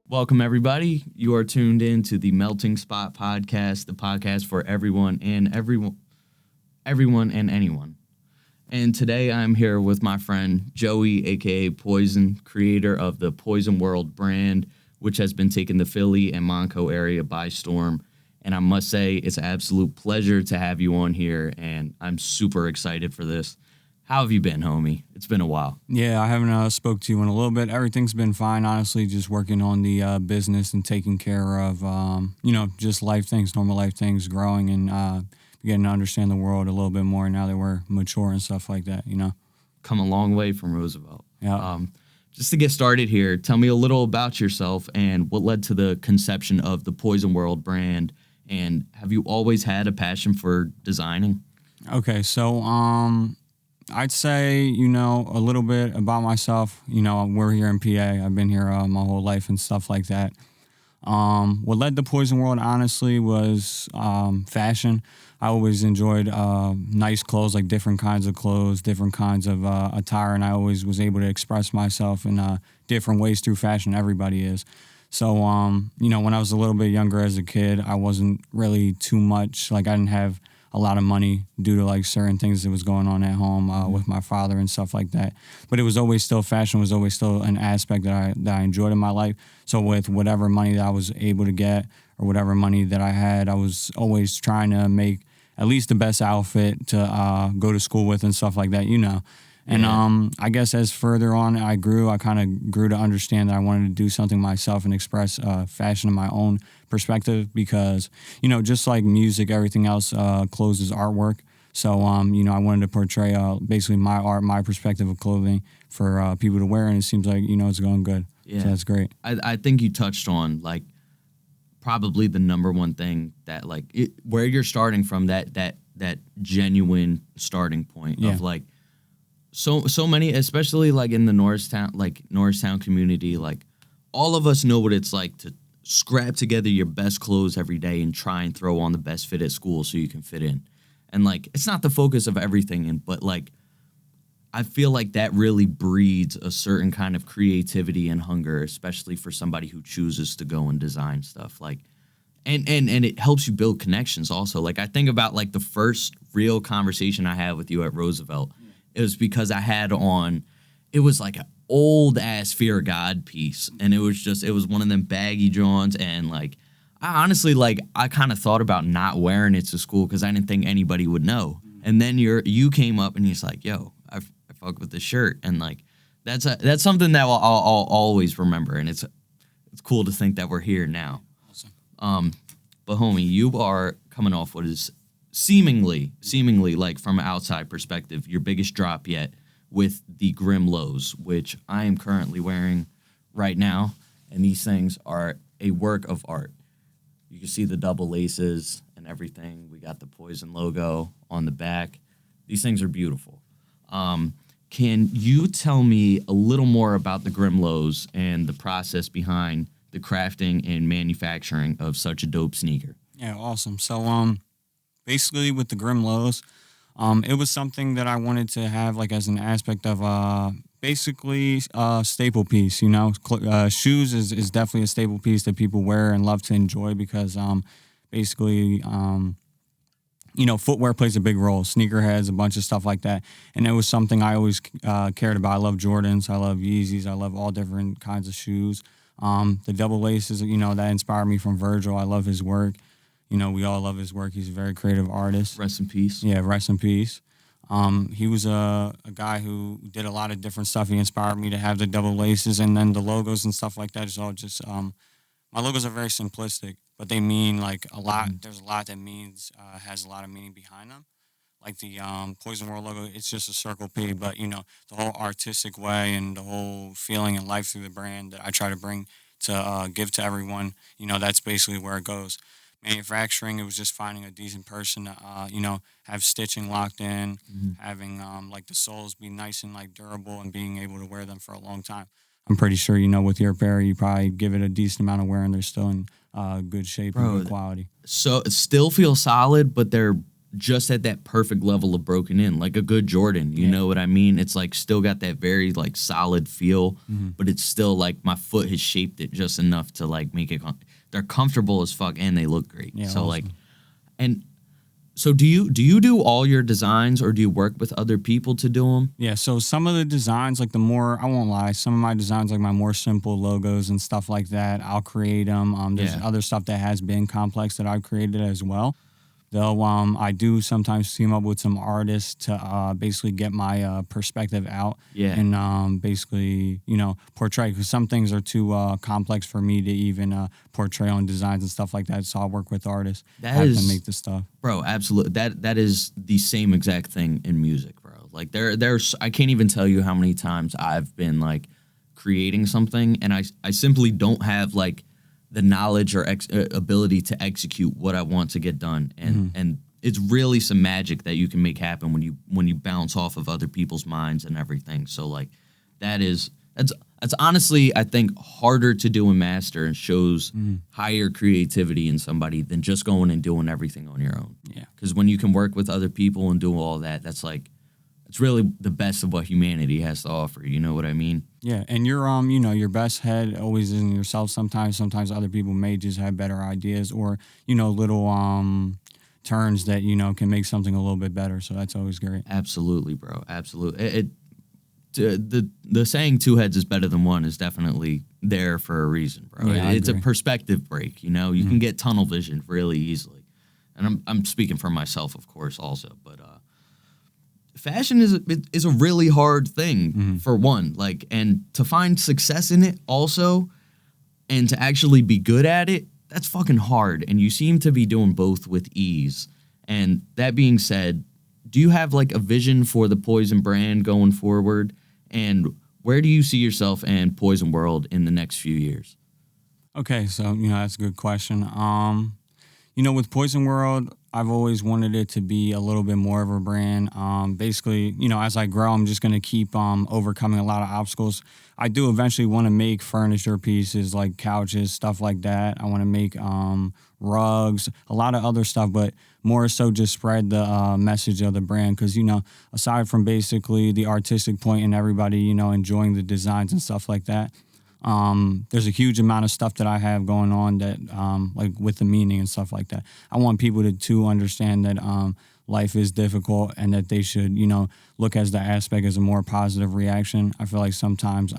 Welcome, everybody. You are tuned in to the Melting Spot Podcast, the podcast for everyone and anyone. And today I'm here with my friend Joey, a.k.a. Poisen, creator of the Poisen World brand, which has been taking the Philly and Monaco area by storm. And I must say, it's an absolute pleasure to have you on here, and I'm super excited for this. How have you been, homie? It's been a while. Yeah, I haven't spoke to you in a little bit. Everything's been fine, honestly, just working on the business and taking care of, just normal life things, growing and getting to understand the world a little bit more now that we're mature and stuff like that, Come a long way from Roosevelt. Yeah. Just to get started here, tell me a little about yourself and what led to the conception of the Poisen World brand, and have you always had a passion for designing? Okay, so I'd say, a little bit about myself. We're here in PA. I've been here my whole life and stuff like that. What led to Poisen World, honestly, was fashion. I always enjoyed nice clothes, like different kinds of clothes, different kinds of attire, and I always was able to express myself in different ways through fashion. Everybody is. So, when I was a little bit younger as a kid, I wasn't really too much, I didn't have a lot of money due to certain things that was going on at home with my father and stuff like that. But it was always still, fashion was always still an aspect that I enjoyed in my life. So with whatever money that I was able to get or whatever money that I had, I was always trying to make at least the best outfit to go to school with and stuff like that, And I guess as further on I kind of grew to understand that I wanted to do something myself and express fashion in my own perspective because, just like music, everything else, clothes is artwork. So, I wanted to portray basically my art, my perspective of clothing for people to wear, and it seems like, it's going good. Yeah. So that's great. I think you touched on, probably the number one thing that, where you're starting from, that genuine starting point of, so many, especially in the Norristown community, all of us know what it's like to scrap together your best clothes every day and try and throw on the best fit at school so you can fit in. And it's not the focus of everything, but I feel like that really breeds a certain kind of creativity and hunger, especially for somebody who chooses to go and design stuff. And it helps you build connections also. I think about the first real conversation I had with you at Roosevelt. It was because I had on, it was an old ass Fear of God piece. And it was one of them baggy Johns. And I honestly, I kind of thought about not wearing it to school because I didn't think anybody would know. And then you came up and he's like, yo, I fuck with this shirt. And that's something that I'll always remember. And it's cool to think that we're here now. Awesome. But homie, you are coming off what is seemingly from an outside perspective, your biggest drop yet with the Grimlows, which I am currently wearing right now. And these things are a work of art. You can see the double laces and everything. We got the Poisen logo on the back. These things are beautiful. Can you tell me a little more about the Grimlows and the process behind the crafting and manufacturing of such a dope sneaker? Yeah, awesome. So, basically, with the Grimlows, it was something that I wanted to have as an aspect of basically a staple piece. Shoes is definitely a staple piece that people wear and love to enjoy because basically, footwear plays a big role. Sneakerheads, a bunch of stuff like that. And it was something I always cared about. I love Jordans. I love Yeezys. I love all different kinds of shoes. The double laces, that inspired me from Virgil. I love his work. We all love his work. He's a very creative artist. Rest in peace. Yeah, rest in peace. He was a guy who did a lot of different stuff. He inspired me to have the double laces and then the logos and stuff like that. It's all just My logos are very simplistic, but they mean like a lot. There's a lot that means has a lot of meaning behind them. Like the Poison World logo, it's just a circle P, but the whole artistic way and the whole feeling and life through the brand that I try to bring to give to everyone, that's basically where it goes. Manufacturing, it was just finding a decent person to, have stitching locked in, having like the soles be nice and like durable, and being able to wear them for a long time. I'm pretty sure, with your pair, you probably give it a decent amount of wear and they're still in good shape and good quality. So it still feels solid, but they're just at that perfect level of broken in, like a good Jordan. You know what I mean? It's like still got that very like solid feel, but it's still like my foot has shaped it just enough to like make it. They're comfortable as fuck and they look great. Yeah, so awesome. like, and so do you do all your designs, or do you work with other people to do them? Yeah, so some of the designs, like I won't lie, some of my designs, like my more simple logos and stuff like that, I'll create them. There's other stuff that has been complex that I've created as well. Though I do sometimes team up with some artists to basically get my perspective out and basically, portray, because some things are too complex for me to even portray on designs and stuff like that. So I'll work with artists to make the stuff. Bro, absolutely. That is the same exact thing in music, bro. Like there's I can't even tell you how many times I've been like creating something and I simply don't have like the knowledge or ability to execute what I want to get done, and it's really some magic that you can make happen when you bounce off of other people's minds and everything. So like that's honestly, I think, harder to do and master, and shows higher creativity in somebody than just going and doing everything on your own. Yeah, because when you can work with other people and do all that, that's like, it's really the best of what humanity has to offer. You know what I mean? Yeah, and your best head always is in yourself. Sometimes other people may just have better ideas, or little turns that can make something a little bit better. So that's always great. Absolutely, bro. Absolutely. The saying two heads is better than one is definitely there for a reason, bro. Yeah, it's a perspective break. You can get tunnel vision really easily, and I'm speaking for myself, of course, also, but. Fashion is a really hard thing for one, like, and to find success in it also, and to actually be good at it, that's fucking hard. And you seem to be doing both with ease. And that being said, do you have like a vision for the Poisen brand going forward? And where do you see yourself and Poisen World in the next few years? Okay, so that's a good question. With Poisen World, I've always wanted it to be a little bit more of a brand. Basically, as I grow, I'm just going to keep overcoming a lot of obstacles. I do eventually want to make furniture pieces like couches, stuff like that. I want to make rugs, a lot of other stuff, but more so just spread the message of the brand. Because, aside from basically the artistic point and everybody, enjoying the designs and stuff like that, there's a huge amount of stuff that I have going on that, like with the meaning and stuff like that. I want people to understand that life is difficult and that they should, look as the aspect as a more positive reaction. I feel like sometimes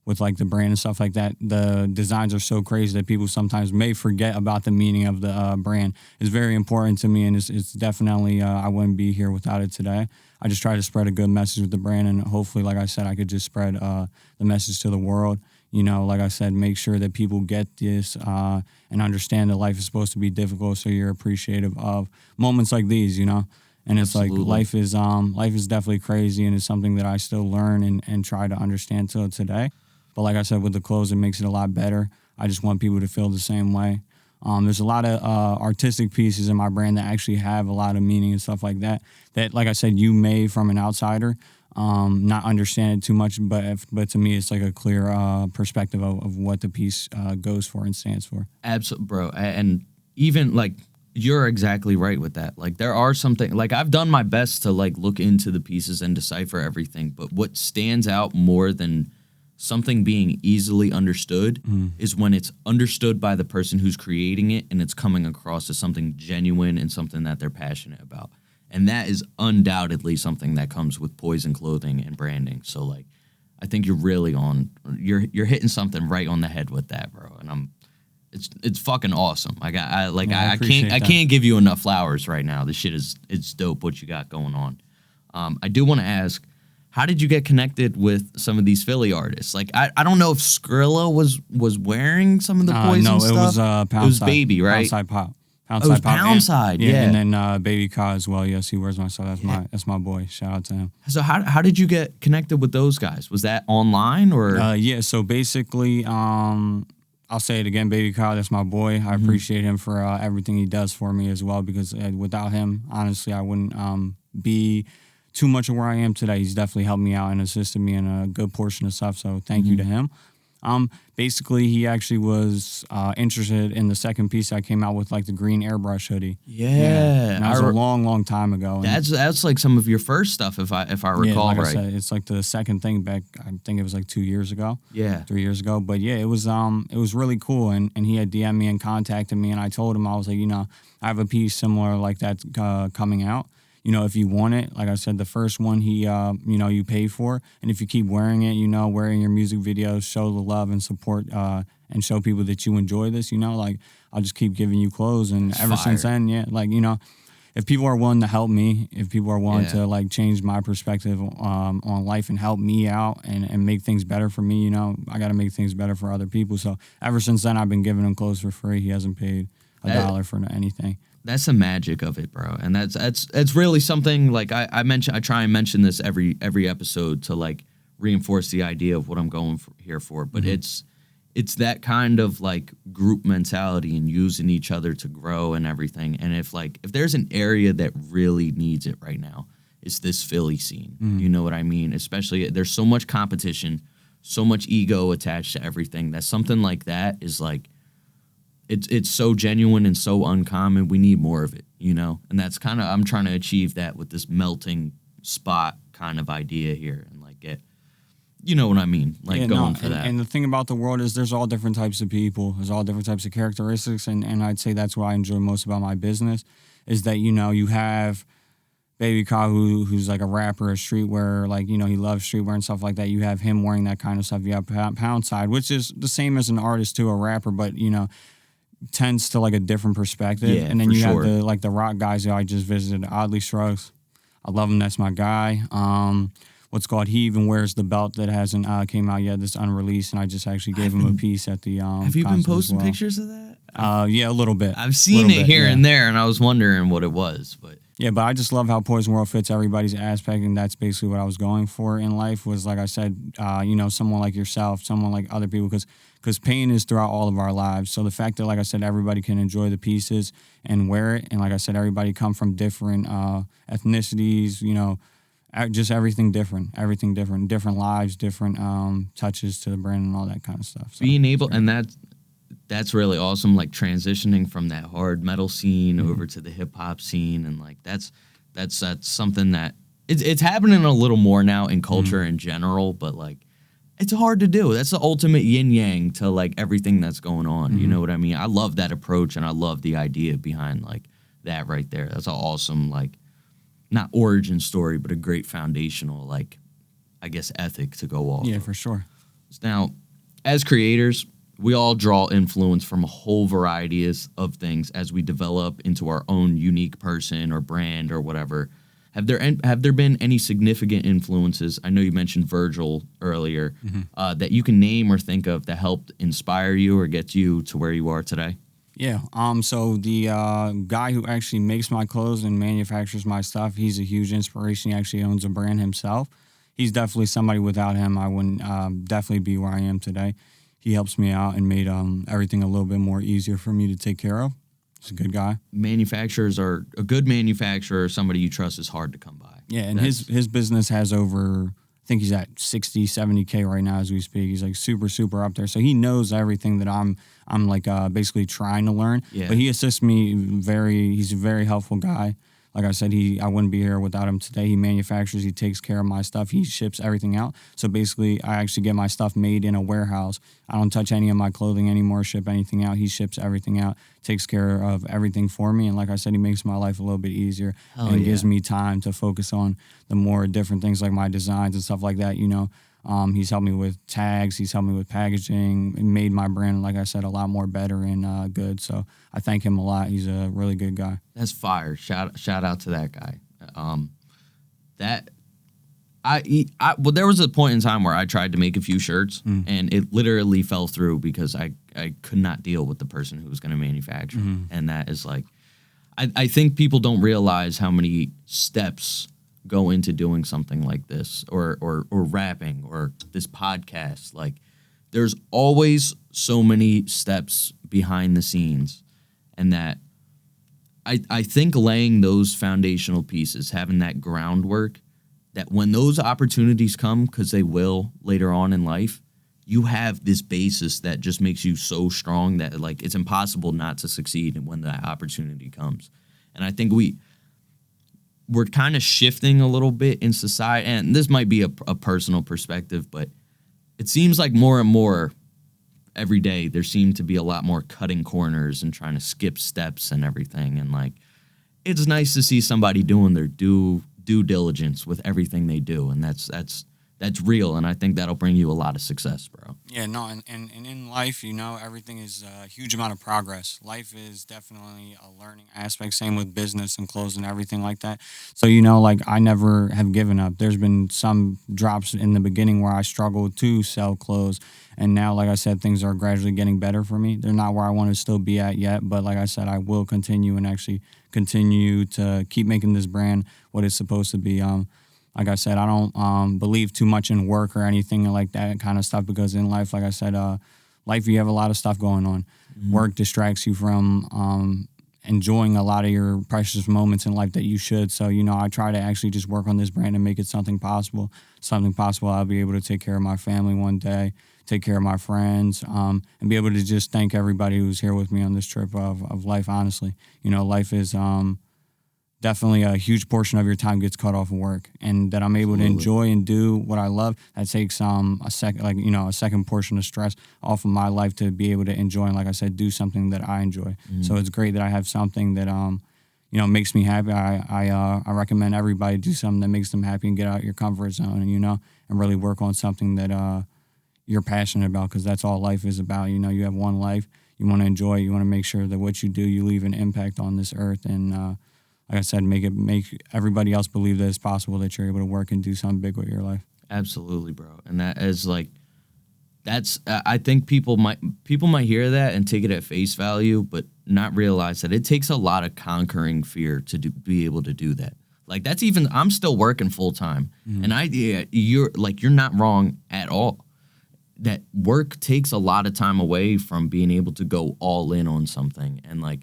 with like the brand and stuff like that, the designs are so crazy that people sometimes may forget about the meaning of the brand. It's very important to me, and it's definitely, I wouldn't be here without it today. I just try to spread a good message with the brand, and hopefully, like I said, I could just spread the message to the world. Like I said, make sure that people get this and understand that life is supposed to be difficult, so you're appreciative of moments like these, And it's Absolutely. Like life is definitely crazy, and it's something that I still learn and try to understand till today. But like I said, with the clothes, it makes it a lot better. I just want people to feel the same way. There's a lot of artistic pieces in my brand that actually have a lot of meaning and stuff like that. That, like I said, you may, from an outsider, not understand it too much, but to me, it's like a clear perspective of what the piece goes for and stands for. Absolutely, bro. And even like, you're exactly right with that. Like, there are something, like, I've done my best to like look into the pieces and decipher everything, but what stands out more than something being easily understood is when it's understood by the person who's creating it, and it's coming across as something genuine and something that they're passionate about. And that is undoubtedly something that comes with Poisen clothing and branding. So like, I think you're really you're hitting something right on the head with that, bro. And it's fucking awesome. I can't give you enough flowers right now. This shit it's dope what you got going on. I do want to ask, how did you get connected with some of these Philly artists? Like, I don't know if Skrilla was wearing some of the Poison no, stuff. it was Pound It was Side. Baby, right? Pound Side Pop. It was Pound Side, yeah. And then Baby Ka as well. Yes, he wears my stuff. That's my boy. Shout out to him. So how did you get connected with those guys? Was that online or? Yeah. So basically, I'll say it again, Baby Ka. That's my boy. I appreciate him for everything he does for me as well. Because without him, honestly, I wouldn't be too much of where I am today. He's definitely helped me out and assisted me in a good portion of stuff. So thank you to him. Basically, he actually was interested in the second piece I came out with, like the green airbrush hoodie. Yeah. And that was a long time ago. And That's like some of your first stuff, if I recall like right. I said, it's like the second thing back. I think it was like 2 years ago. Yeah. 3 years ago. But yeah, it was really cool. And he had DM'd me and contacted me, and I told him, I was like, I have a piece similar like that coming out. If you want it, like I said, the first one you pay for, and if you keep wearing it, wearing your music videos, show the love and support, and show people that you enjoy this, like I'll just keep giving you clothes. And ever since then, if people are willing to help me, if people are willing to like change my perspective on life and help me out and make things better for me, I got to make things better for other people. So ever since then, I've been giving him clothes for free. He hasn't paid $1 for anything. That's the magic of it, bro. And that's really something like I try and mention this every episode to like reinforce the idea of what I'm going here for. But it's that kind of like group mentality and using each other to grow and everything. And if there's an area that really needs it right now, it's this Philly scene. You know what I mean? Especially there's so much competition, so much ego attached to everything. That something like that is like, it's so genuine and so uncommon. We need more of it, And that's kind of, I'm trying to achieve that with this melting spot kind of idea here and like get, you know what I mean? Like going for that. And the thing about the world is there's all different types of people. There's all different types of characteristics. And I'd say that's what I enjoy most about my business is that, you have Baby Ka who's like a rapper, a streetwear, like, he loves streetwear and stuff like that. You have him wearing that kind of stuff. You have Pound Side, which is the same as an artist to a rapper, but, tends to like a different perspective. Yeah, and then you have the rock guys who I just visited, Oddly Shrugs. I love him. That's my guy. He even wears the belt that hasn't came out yet, that's unreleased, and I just actually gave him a piece at the Have you been posting pictures of that? Yeah, a little bit. I've seen it here and there, and I was wondering what it was, but yeah, but I just love how Poison World fits everybody's aspect, and that's basically what I was going for in life. Was like I said, someone like yourself, someone like other people, because pain is throughout all of our lives. So the fact that, like I said, everybody can enjoy the pieces and wear it, and like I said, everybody come from different ethnicities, just everything different, different lives, different touches to the brand and all that kind of stuff. So, being able, and that's really awesome, like transitioning from that hard metal scene over to the hip hop scene, and like that's something that it's happening a little more now in culture in general, but like it's hard to do. That's the ultimate yin yang to like everything that's going on. You know what I mean? I love that approach, and I love the idea behind like that right there. That's an awesome, like, not origin story, but a great foundational, like, I guess, ethic to go off. Yeah, of. for sure. Now, as creators, we all draw influence from a whole variety of things as we develop into our own unique person or brand or whatever. Have there been any significant influences? I know you mentioned Virgil earlier, that you can name or think of that helped inspire you or get you to where you are today? Yeah. So the guy who actually makes my clothes and manufactures my stuff, he's a huge inspiration. He actually owns a brand himself. He's definitely somebody. Without him, I wouldn't definitely be where I am today. He helps me out and made everything a little bit more easier for me to take care of. He's a good guy. A good manufacturer, somebody you trust, is hard to come by. Yeah, and his business has over, I think he's at 60, 70K right now as we speak. He's like super, super up there. So he knows everything that I'm like basically trying to learn. Yeah. But he assists me he's a very helpful guy. Like I said, I wouldn't be here without him today. He manufactures, he takes care of my stuff, he ships everything out. So basically, I actually get my stuff made in a warehouse. I don't touch any of my clothing anymore, ship anything out. He ships everything out, takes care of everything for me. And like I said, he makes my life a little bit easier gives me time to focus on the more different things like my designs and stuff like that, He's helped me with tags. He's helped me with packaging. It made my brand, like I said, a lot more better and good. So I thank him a lot. He's a really good guy. That's fire. Shout out to that guy. That Well, there was a point in time where I tried to make a few shirts, and it literally fell through because I could not deal with the person who was going to manufacture. And that is like, I think people don't realize how many steps go into doing something like this, or rapping, or this podcast. Like, there's always so many steps behind the scenes, and that I think laying those foundational pieces, having that groundwork, that when those opportunities come, because they will later on in life, you have this basis that just makes you so strong that, like, it's impossible not to succeed when that opportunity comes. And I think we're kind of shifting a little bit in society, and this might be a personal perspective, but it seems like more and more every day there seem to be a lot more cutting corners and trying to skip steps and everything. And, like, it's nice to see somebody doing their due diligence with everything they do, and that's real, and I think that'll bring you a lot of success, bro. Yeah, no, and in life, everything is a huge amount of progress. Life is definitely a learning aspect, same with business and clothes and everything like that. So, like, I never have given up. There's been some drops in the beginning where I struggled to sell clothes, and now, like I said, things are gradually getting better for me. They're not where I want to still be at yet, but like I said, I will continue and actually continue to keep making this brand what it's supposed to be. Like I said, I don't believe too much in work or anything like that kind of stuff, because in life, like I said, life, you have a lot of stuff going on. Work distracts you from enjoying a lot of your precious moments in life that you should. So, I try to actually just work on this brand and make it something possible. I'll be able to take care of my family one day, take care of my friends, and be able to just thank everybody who's here with me on this trip of life, honestly. Life is definitely a huge portion of your time gets cut off of work, and that I'm able to enjoy and do what I love. That takes a second portion of stress off of my life to be able to enjoy, and like I said, do something that I enjoy. So it's great that I have something that makes me happy. I recommend everybody do something that makes them happy and get out your comfort zone, and really work on something that you're passionate about, because that's all life is about. You have one life, you want to enjoy it, you want to make sure that what you do, you leave an impact on this earth, and like I said, make everybody else believe that it's possible that you're able to work and do something big with your life. Absolutely, bro. And that is like, I think people might hear that and take it at face value, but not realize that it takes a lot of conquering fear to be able to do that. Like, that's even, I'm still working full time, and you're not wrong at all. That work takes a lot of time away from being able to go all in on something, and like,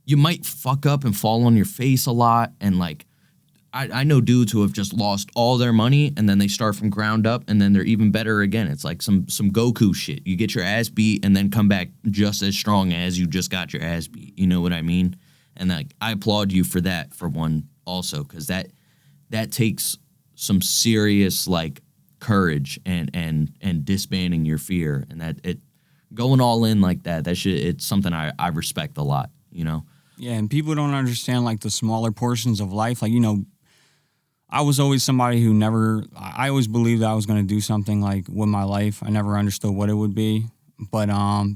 you might fuck up and fall on your face a lot. And like, I know dudes who have just lost all their money, and then they start from ground up, and then they're even better again. It's like some Goku shit. You get your ass beat and then come back just as strong as you just got your ass beat. You know what I mean? And like, I applaud you for that, for one, also, because that takes some serious, like, courage and disbanding your fear, and that it going all in like that it's something I respect a lot. Yeah, and people don't understand, like, the smaller portions of life. Like, I was always somebody who I always believed that I was going to do something, like, with my life. I never understood what it would be. But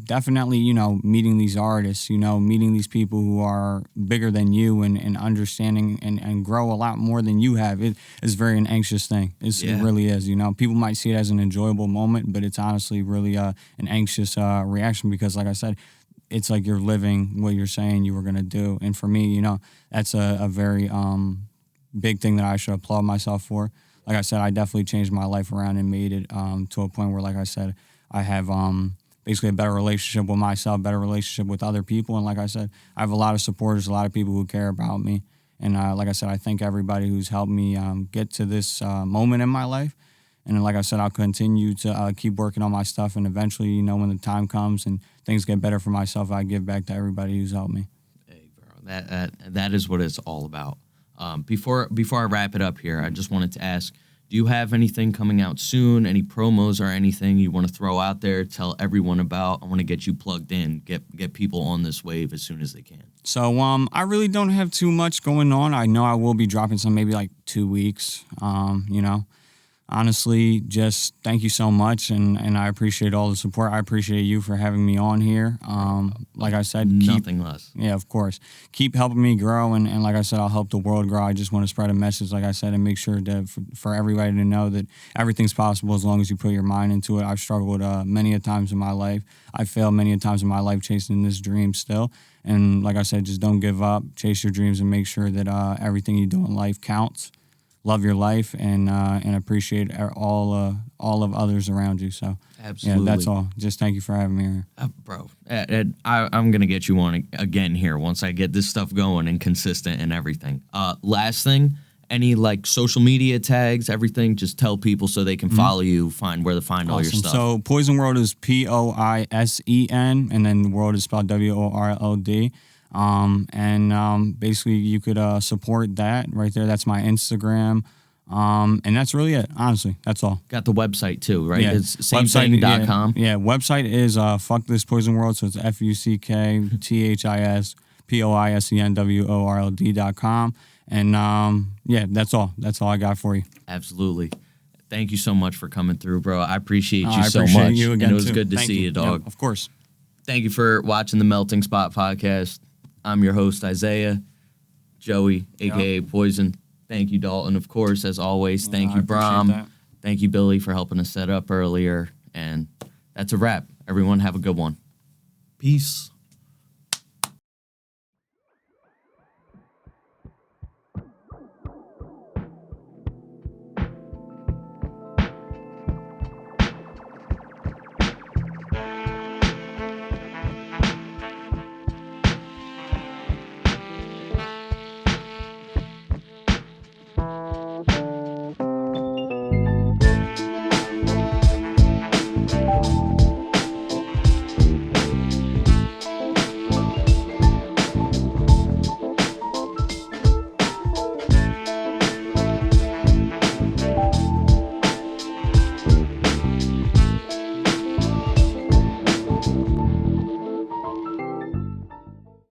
definitely, meeting these artists, meeting these people who are bigger than you and understanding and grow a lot more than you have, it is very an anxious thing. It really is. People might see it as an enjoyable moment, but it's honestly really an anxious reaction, because, like I said, it's like you're living what you're saying you were going to do. And for me, that's a very big thing that I should applaud myself for. Like I said, I definitely changed my life around and made it to a point where, like I said, I have basically a better relationship with myself, better relationship with other people. And like I said, I have a lot of supporters, a lot of people who care about me. And like I said, I thank everybody who's helped me get to this moment in my life. And like I said, I'll continue to keep working on my stuff. And eventually, when the time comes and things get better for myself, I give back to everybody who's helped me. Hey, bro, that is what it's all about. Before I wrap it up here, I just wanted to ask, do you have anything coming out soon? Any promos or anything you want to throw out there? Tell everyone about. I want to get you plugged in, get people on this wave as soon as they can. So I really don't have too much going on. I know I will be dropping some maybe like 2 weeks. honestly, just thank you so much, and I appreciate all the support. I appreciate you for having me on here. Like I said, nothing less. Yeah, of course. Keep helping me grow, and like I said, I'll help the world grow. I just want to spread a message, like I said, and make sure that for everybody to know that everything's possible as long as you put your mind into it. I've struggled many a times in my life. I failed many a times in my life chasing this dream still. And like I said, just don't give up. Chase your dreams and make sure that everything you do in life counts. Love your life and appreciate all of others around you. So absolutely, yeah, that's all. Just thank you for having me here, bro. I'm gonna get you on again here once I get this stuff going and consistent and everything. Last thing, any like social media tags, everything. Just tell people so they can follow you, find where to find all your stuff. So Poisen World is Poisen, and then World is spelled WORLD. Basically you could support that right there. That's my Instagram. And that's really it, honestly. That's all. Got the website too, right? Yeah. It's samething.com. Yeah, website is Fuck This Poisen World, so it's FUCKTHISPOISENWORLD.com. And yeah, that's all. That's all I got for you. Absolutely. Thank you so much for coming through, bro. I appreciate you I so appreciate much. You again, and it was too. good to Thank see you, dog. Yeah, of course. Thank you for watching the Melting Spot podcast. I'm your host, Isaiah, Joey, a.k.a. Poisen. Thank you, Dalton, of course, as always. Thank you, Brahm. Thank you, Billy, for helping us set up earlier. And that's a wrap. Everyone have a good one. Peace.